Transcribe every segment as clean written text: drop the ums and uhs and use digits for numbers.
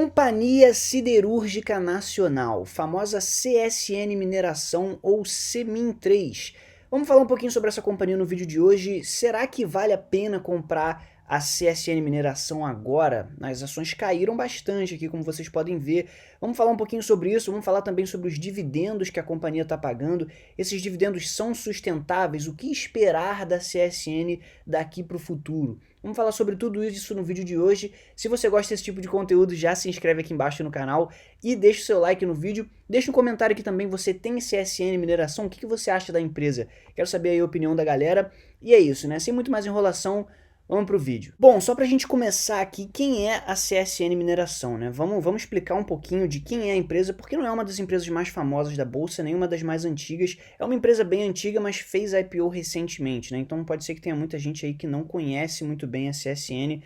Companhia Siderúrgica Nacional, famosa CSN Mineração ou Semin3. Vamos falar um pouquinho sobre essa companhia no vídeo de hoje. Será que vale a pena comprar a CSN Mineração agora? As ações caíram bastante aqui, como vocês podem ver. Vamos falar um pouquinho sobre isso, vamos falar também sobre os dividendos que a companhia está pagando. Esses dividendos são sustentáveis? O que esperar da CSN daqui para o futuro? Vamos falar sobre tudo isso no vídeo de hoje. Se você gosta desse tipo de conteúdo, já se inscreve aqui embaixo no canal e deixa o seu like no vídeo. Deixa um comentário aqui também, você tem CSN Mineração? O que você acha da empresa? Quero saber aí a opinião da galera. E é isso, né? Sem muito mais enrolação, vamos pro vídeo. Bom, só pra gente começar aqui, quem é a CSN Mineração, né? Vamos explicar um pouquinho de quem é a empresa, porque não é uma das empresas mais famosas da bolsa, nem uma das mais antigas. É uma empresa bem antiga, mas fez IPO recentemente, né? Então pode ser que tenha muita gente aí que não conhece muito bem a CSN.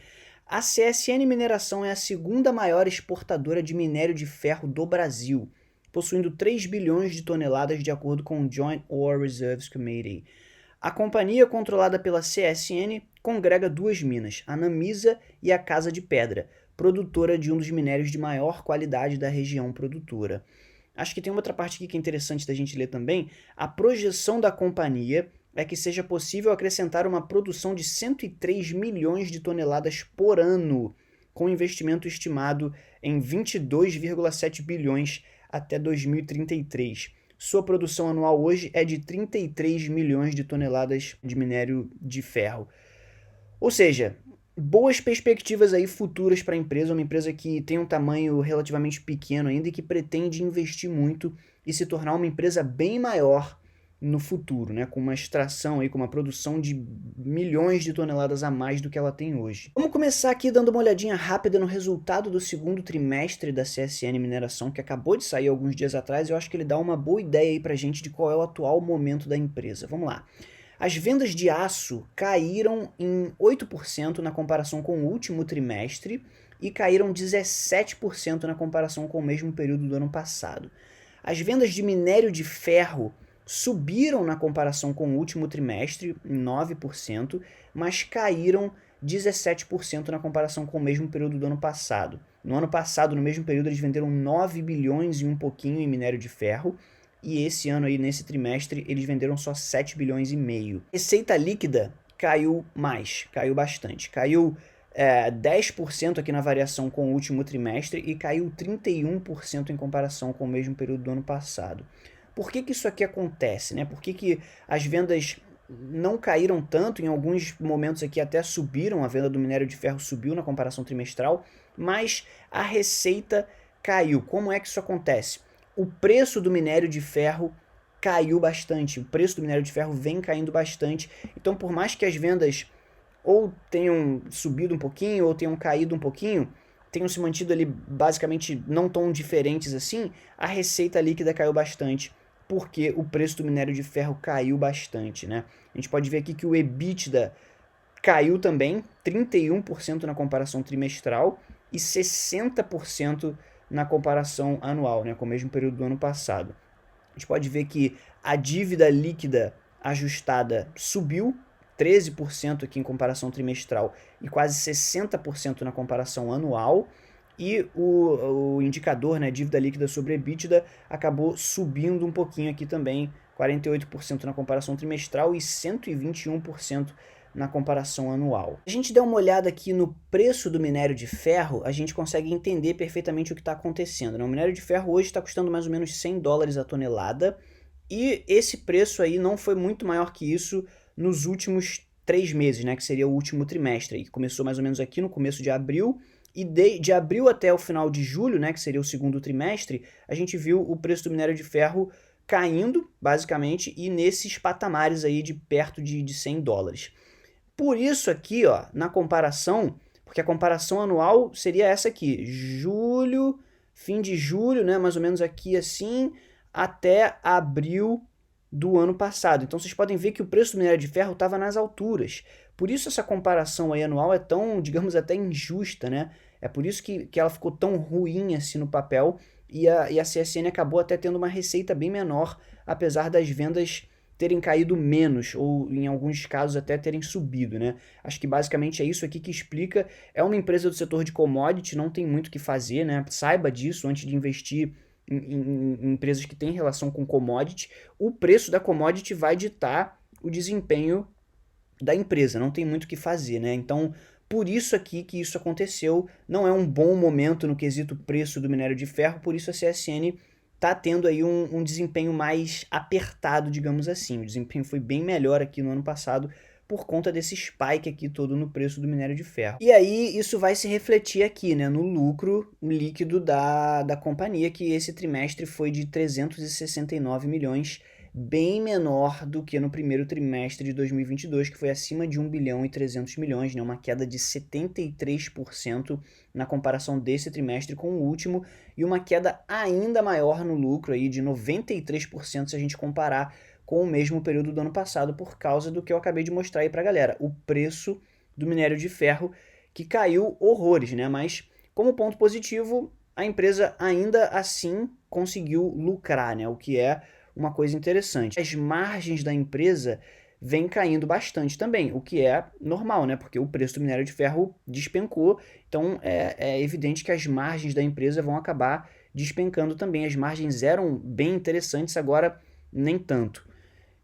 A CSN Mineração é a segunda maior exportadora de minério de ferro do Brasil, possuindo 3 bilhões de toneladas de acordo com o Joint Ore Reserves Committee. A companhia, controlada pela CSN, congrega duas minas, a Namisa e a Casa de Pedra, produtora de um dos minérios de maior qualidade da região produtora. Acho que tem outra parte aqui que é interessante da gente ler também. A projeção da companhia é que seja possível acrescentar uma produção de 103 milhões de toneladas por ano, com investimento estimado em 22,7 bilhões até 2033. Sua produção anual hoje é de 33 milhões de toneladas de minério de ferro. Ou seja, boas perspectivas aí futuras para a empresa, uma empresa que tem um tamanho relativamente pequeno ainda e que pretende investir muito e se tornar uma empresa bem maior no futuro, né? Com uma extração aí, com uma produção de milhões de toneladas a mais do que ela tem hoje. Vamos começar aqui dando uma olhadinha rápida no resultado do segundo trimestre da CSN Mineração, que acabou de sair alguns dias atrás. Eu acho que ele dá uma boa ideia aí pra gente de qual é o atual momento da empresa. Vamos lá. As vendas de aço caíram em 8% na comparação com o último trimestre e caíram 17% na comparação com o mesmo período do ano passado. As vendas de minério de ferro subiram na comparação com o último trimestre, em 9%, mas caíram 17% na comparação com o mesmo período do ano passado. No ano passado, no mesmo período, eles venderam 9 bilhões e um pouquinho em minério de ferro, e esse ano aí, nesse trimestre, eles venderam só 7 bilhões e meio. Receita líquida caiu mais, caiu bastante. Caiu 10% aqui na variação com o último trimestre e caiu 31% em comparação com o mesmo período do ano passado. Por que isso aqui acontece, né? Por que as vendas não caíram tanto? Em alguns momentos aqui até subiram, a venda do minério de ferro subiu na comparação trimestral, mas a receita caiu. Como é que isso acontece? O preço do minério de ferro caiu bastante, o preço do minério de ferro vem caindo bastante, então por mais que as vendas ou tenham subido um pouquinho ou tenham caído um pouquinho, tenham se mantido ali basicamente não tão diferentes assim, a receita líquida caiu bastante, porque o preço do minério de ferro caiu bastante, né? A gente pode ver aqui que o EBITDA caiu também, 31% na comparação trimestral e 60% na comparação anual, né, com o mesmo período do ano passado. A gente pode ver que a dívida líquida ajustada subiu 13% aqui em comparação trimestral e quase 60% na comparação anual, e o indicador, né, dívida líquida sobre EBITDA, acabou subindo um pouquinho aqui também, 48% na comparação trimestral e 121% na comparação anual. Se a gente der uma olhada aqui no preço do minério de ferro, a gente consegue entender perfeitamente o que está acontecendo, né? O minério de ferro hoje está custando mais ou menos 100 dólares a tonelada, e esse preço aí não foi muito maior que isso nos últimos 3 meses, né, que seria o último trimestre, que começou mais ou menos aqui no começo de abril, e de abril até o final de julho, né, que seria o segundo trimestre, a gente viu o preço do minério de ferro caindo, basicamente, e nesses patamares aí de perto de 100 dólares. Por isso aqui, ó, na comparação, porque a comparação anual seria essa aqui, julho, fim de julho, né, mais ou menos aqui assim, até abril do ano passado. Então vocês podem ver que o preço do minério de ferro estava nas alturas. Por isso essa comparação aí anual é tão, digamos, até injusta, né? É por isso que ela ficou tão ruim assim no papel, e a CSN acabou até tendo uma receita bem menor, apesar das vendas terem caído menos, ou em alguns casos até terem subido, né? Acho que basicamente é isso aqui que explica. É uma empresa do setor de commodity, não tem muito o que fazer, né? Saiba disso antes de investir em empresas que têm relação com commodity. O preço da commodity vai ditar o desempenho da empresa, não tem muito o que fazer, né? Então, por isso aqui que isso aconteceu, não é um bom momento no quesito preço do minério de ferro, por isso a CSN está tendo aí um desempenho mais apertado, digamos assim. O desempenho foi bem melhor aqui no ano passado por conta desse spike aqui todo no preço do minério de ferro. E aí isso vai se refletir aqui, né, no lucro líquido da companhia, que esse trimestre foi de 369 milhões, bem menor do que no primeiro trimestre de 2022, que foi acima de 1 bilhão e 300 milhões, né, uma queda de 73% na comparação desse trimestre com o último, e uma queda ainda maior no lucro, aí, de 93% se a gente comparar com o mesmo período do ano passado, por causa do que eu acabei de mostrar aí pra galera, o preço do minério de ferro, que caiu horrores, né, mas como ponto positivo, a empresa ainda assim conseguiu lucrar, né, o que é uma coisa interessante. As margens da empresa vêm caindo bastante também, o que é normal, né? Porque o preço do minério de ferro despencou, então é evidente que as margens da empresa vão acabar despencando também. As margens eram bem interessantes, agora nem tanto.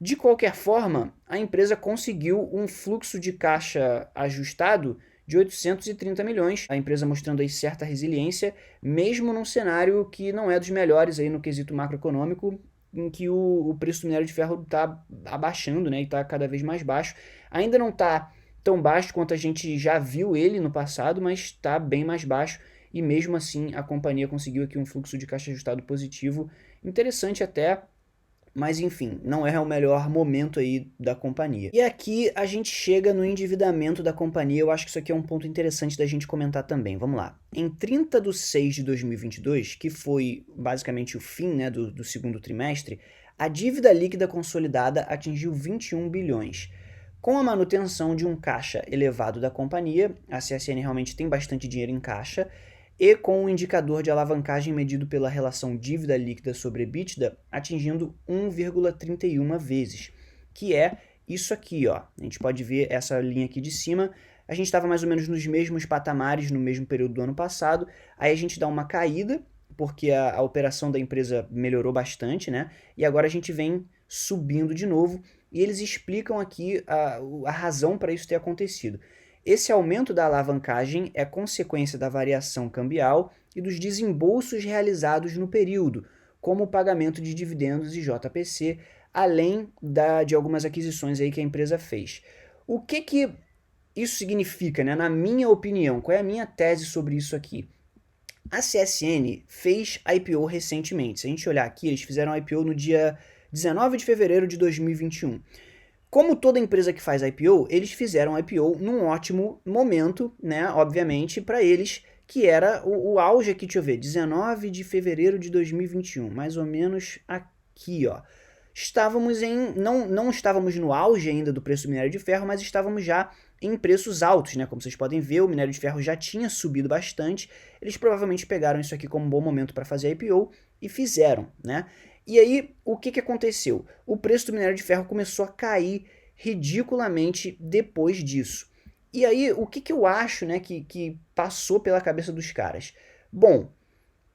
De qualquer forma, a empresa conseguiu um fluxo de caixa ajustado de 830 milhões, a empresa mostrando aí certa resiliência, mesmo num cenário que não é dos melhores aí no quesito macroeconômico, em que o preço do minério de ferro está abaixando, né, e está cada vez mais baixo. Ainda não está tão baixo quanto a gente já viu ele no passado, mas está bem mais baixo, e mesmo assim a companhia conseguiu aqui um fluxo de caixa ajustado positivo, interessante até, mas enfim, não é o melhor momento aí da companhia. E aqui a gente chega no endividamento da companhia, eu acho que isso aqui é um ponto interessante da gente comentar também, vamos lá. Em 30 de 6 de 2022, que foi basicamente o fim, né, do segundo trimestre, a dívida líquida consolidada atingiu 21 bilhões. Com a manutenção de um caixa elevado da companhia, a CSN realmente tem bastante dinheiro em caixa, e com o indicador de alavancagem medido pela relação dívida líquida sobre EBITDA atingindo 1,31 vezes, que é isso aqui, ó. A gente pode ver essa linha aqui de cima, a gente estava mais ou menos nos mesmos patamares no mesmo período do ano passado, aí a gente dá uma caída, porque a operação da empresa melhorou bastante, né? E agora a gente vem subindo de novo, e eles explicam aqui a razão para isso ter acontecido. Esse aumento da alavancagem é consequência da variação cambial e dos desembolsos realizados no período, como o pagamento de dividendos e JPC, além de algumas aquisições aí que a empresa fez. O que isso significa, né? Na minha opinião, qual é a minha tese sobre isso aqui? A CSN fez IPO recentemente. Se a gente olhar aqui, eles fizeram IPO no dia 19 de fevereiro de 2021. Como toda empresa que faz IPO, eles fizeram IPO num ótimo momento, né, obviamente, para eles, que era o auge aqui, deixa eu ver, 19 de fevereiro de 2021, mais ou menos aqui, ó. Estávamos não estávamos no auge ainda do preço do minério de ferro, mas estávamos já em preços altos, né? Como vocês podem ver, o minério de ferro já tinha subido bastante, eles provavelmente pegaram isso aqui como um bom momento para fazer IPO e fizeram, né? E aí, o que aconteceu? O preço do minério de ferro começou a cair ridiculamente depois disso. E aí, o que eu acho, né, que passou pela cabeça dos caras? Bom,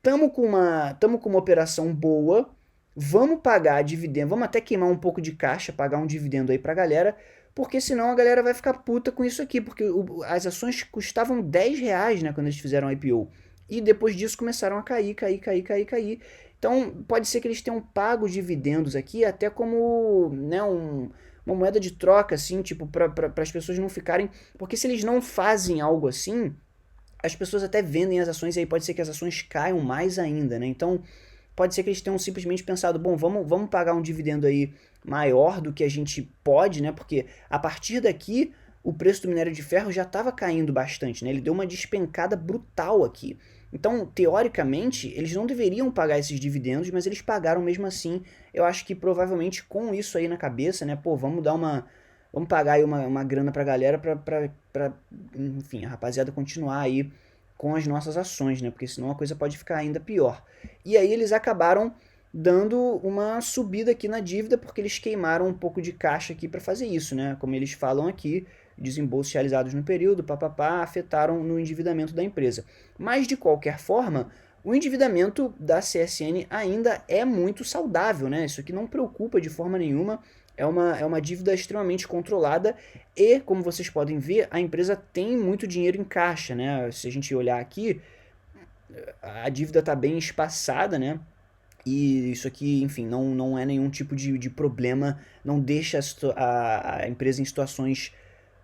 tamo com uma operação boa, vamos pagar dividendo, vamos até queimar um pouco de caixa, pagar um dividendo aí pra galera, porque senão a galera vai ficar puta com isso aqui, porque as ações custavam 10 reais, né, quando eles fizeram a IPO. E depois disso começaram a cair. Então, pode ser que eles tenham pago dividendos aqui até como, né, uma moeda de troca, assim, tipo, para as pessoas não ficarem... Porque se eles não fazem algo assim, as pessoas até vendem as ações e aí pode ser que as ações caiam mais ainda, né? Então, pode ser que eles tenham simplesmente pensado, bom, vamos pagar um dividendo aí maior do que a gente pode, né? Porque a partir daqui, o preço do minério de ferro já estava caindo bastante, né? Ele deu uma despencada brutal aqui. Então, teoricamente, eles não deveriam pagar esses dividendos, mas eles pagaram mesmo assim. Eu acho que provavelmente com isso aí na cabeça, né? Pô, vamos pagar aí uma grana pra galera enfim, a rapaziada continuar aí com as nossas ações, né? Porque senão a coisa pode ficar ainda pior. E aí eles acabaram dando uma subida aqui na dívida, porque eles queimaram um pouco de caixa aqui para fazer isso, né? Como eles falam aqui, desembolsos realizados no período, papapá, afetaram no endividamento da empresa. Mas, de qualquer forma, o endividamento da CSN ainda é muito saudável, né? Isso aqui não preocupa de forma nenhuma, é uma dívida extremamente controlada e, como vocês podem ver, a empresa tem muito dinheiro em caixa, né? Se a gente olhar aqui, a dívida está bem espaçada, né? E isso aqui, enfim, não é nenhum tipo de problema, não deixa a empresa em situações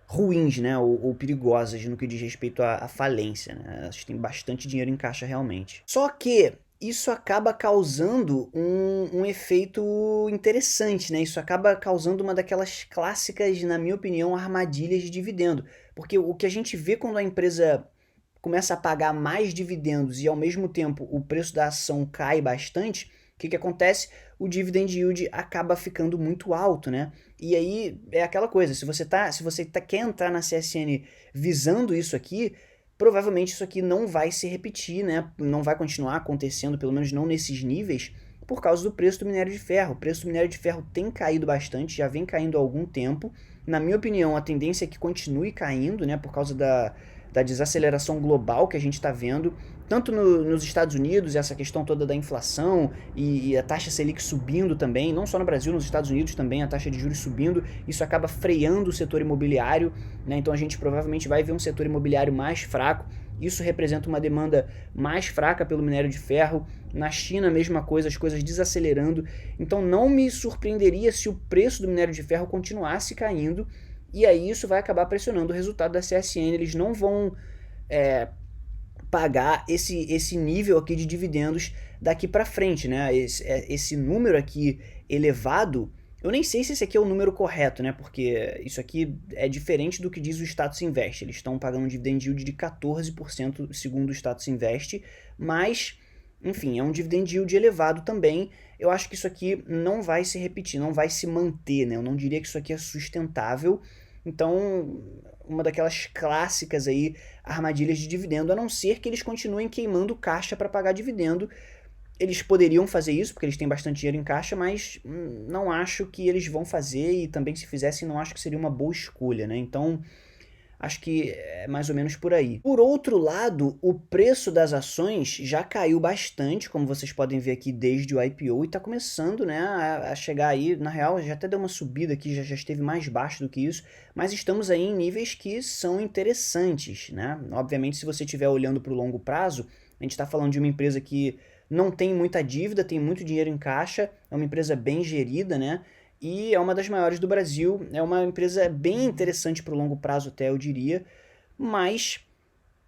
ruins, né, ou perigosas no que diz respeito à falência, né? Elas têm bastante dinheiro em caixa realmente. Só que isso acaba causando um efeito interessante, né? Isso acaba causando uma daquelas clássicas, na minha opinião, armadilhas de dividendo. Porque o que a gente vê quando a empresa começa a pagar mais dividendos e ao mesmo tempo o preço da ação cai bastante, o que acontece? O dividend yield acaba ficando muito alto, né? E aí é aquela coisa, se você quer entrar na CSN visando isso aqui, provavelmente isso aqui não vai se repetir, né? Não vai continuar acontecendo, pelo menos não nesses níveis, por causa do preço do minério de ferro. O preço do minério de ferro tem caído bastante, já vem caindo há algum tempo. Na minha opinião, a tendência é que continue caindo, né? Por causa da desaceleração global que a gente está vendo, tanto nos Estados Unidos, essa questão toda da inflação e a taxa Selic subindo também, não só no Brasil, nos Estados Unidos também a taxa de juros subindo, isso acaba freando o setor imobiliário, né? Então a gente provavelmente vai ver um setor imobiliário mais fraco, isso representa uma demanda mais fraca pelo minério de ferro. Na China, a mesma coisa, as coisas desacelerando. Então não me surpreenderia se o preço do minério de ferro continuasse caindo, e aí isso vai acabar pressionando o resultado da CSN. Eles não vão pagar esse nível aqui de dividendos daqui para frente, né? Esse número aqui elevado, eu nem sei se esse aqui é o número correto, né? Porque isso aqui é diferente do que diz o Status Invest. Eles estão pagando um dividend yield de 14% segundo o Status Invest, mas, enfim, é um dividend yield elevado também. Eu acho que isso aqui não vai se repetir, não vai se manter, né? Eu não diria que isso aqui é sustentável. Então, uma daquelas clássicas aí, armadilhas de dividendo, a não ser que eles continuem queimando caixa para pagar dividendo. Eles poderiam fazer isso, porque eles têm bastante dinheiro em caixa, mas não acho que eles vão fazer, e também se fizessem não acho que seria uma boa escolha, né? Então, acho que é mais ou menos por aí. Por outro lado, o preço das ações já caiu bastante, como vocês podem ver aqui desde o IPO, e está começando, né, a chegar aí, na real já até deu uma subida aqui, já esteve mais baixo do que isso, mas estamos aí em níveis que são interessantes, né? Obviamente, se você estiver olhando para o longo prazo, a gente está falando de uma empresa que não tem muita dívida, tem muito dinheiro em caixa, é uma empresa bem gerida, né? E é uma das maiores do Brasil, é uma empresa bem interessante para o longo prazo até, eu diria, mas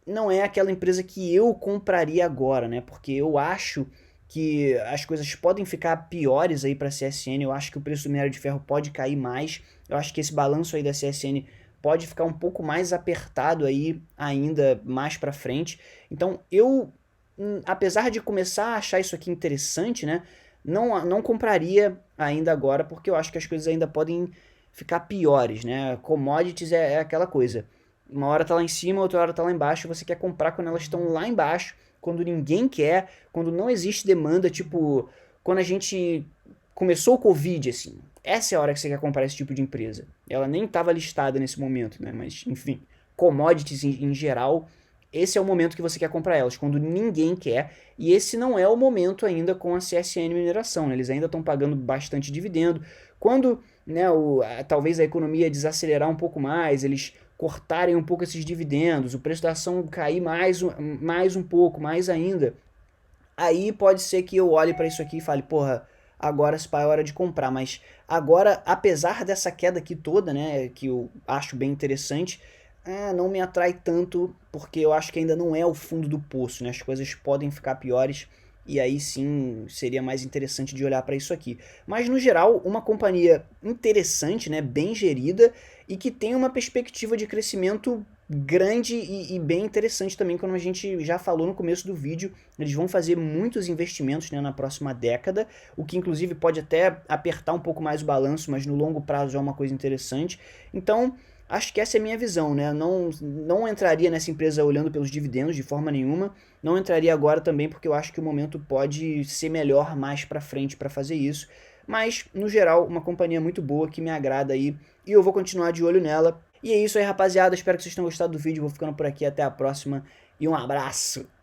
não é aquela empresa que eu compraria agora, né? Porque eu acho que as coisas podem ficar piores aí para a CSN, eu acho que o preço do minério de ferro pode cair mais, eu acho que esse balanço aí da CSN pode ficar um pouco mais apertado aí ainda mais para frente. Então eu, apesar de começar a achar isso aqui interessante, né? Não compraria ainda agora, porque eu acho que as coisas ainda podem ficar piores, né? Commodities é aquela coisa. Uma hora tá lá em cima, outra hora tá lá embaixo. Você quer comprar quando elas estão lá embaixo, quando ninguém quer, quando não existe demanda, tipo, quando a gente começou o Covid, assim. Essa é a hora que você quer comprar esse tipo de empresa. Ela nem estava listada nesse momento, né? Mas, enfim, commodities em geral, esse é o momento que você quer comprar elas, quando ninguém quer, e esse não é o momento ainda com a CSN Mineração, né? Eles ainda estão pagando bastante dividendo. Quando, né, talvez a economia desacelerar um pouco mais, eles cortarem um pouco esses dividendos, o preço da ação cair mais um pouco, mais ainda, aí pode ser que eu olhe para isso aqui e fale, porra, agora se pá, é hora de comprar. Mas agora, apesar dessa queda aqui toda, né, que eu acho bem interessante, não me atrai tanto, porque eu acho que ainda não é o fundo do poço, né? As coisas podem ficar piores, e aí sim seria mais interessante de olhar para isso aqui. Mas no geral, uma companhia interessante, né, bem gerida, e que tem uma perspectiva de crescimento grande e bem interessante também, como a gente já falou no começo do vídeo. Eles vão fazer muitos investimentos, né, na próxima década, o que inclusive pode até apertar um pouco mais o balanço, mas no longo prazo é uma coisa interessante. Então, Acho que essa é a minha visão, né? Não entraria nessa empresa olhando pelos dividendos de forma nenhuma. Não entraria agora também porque eu acho que o momento pode ser melhor mais pra frente para fazer isso. Mas, no geral, uma companhia muito boa que me agrada aí e eu vou continuar de olho nela. E é isso aí, rapaziada. Espero que vocês tenham gostado do vídeo. Vou ficando por aqui. Até a próxima e um abraço!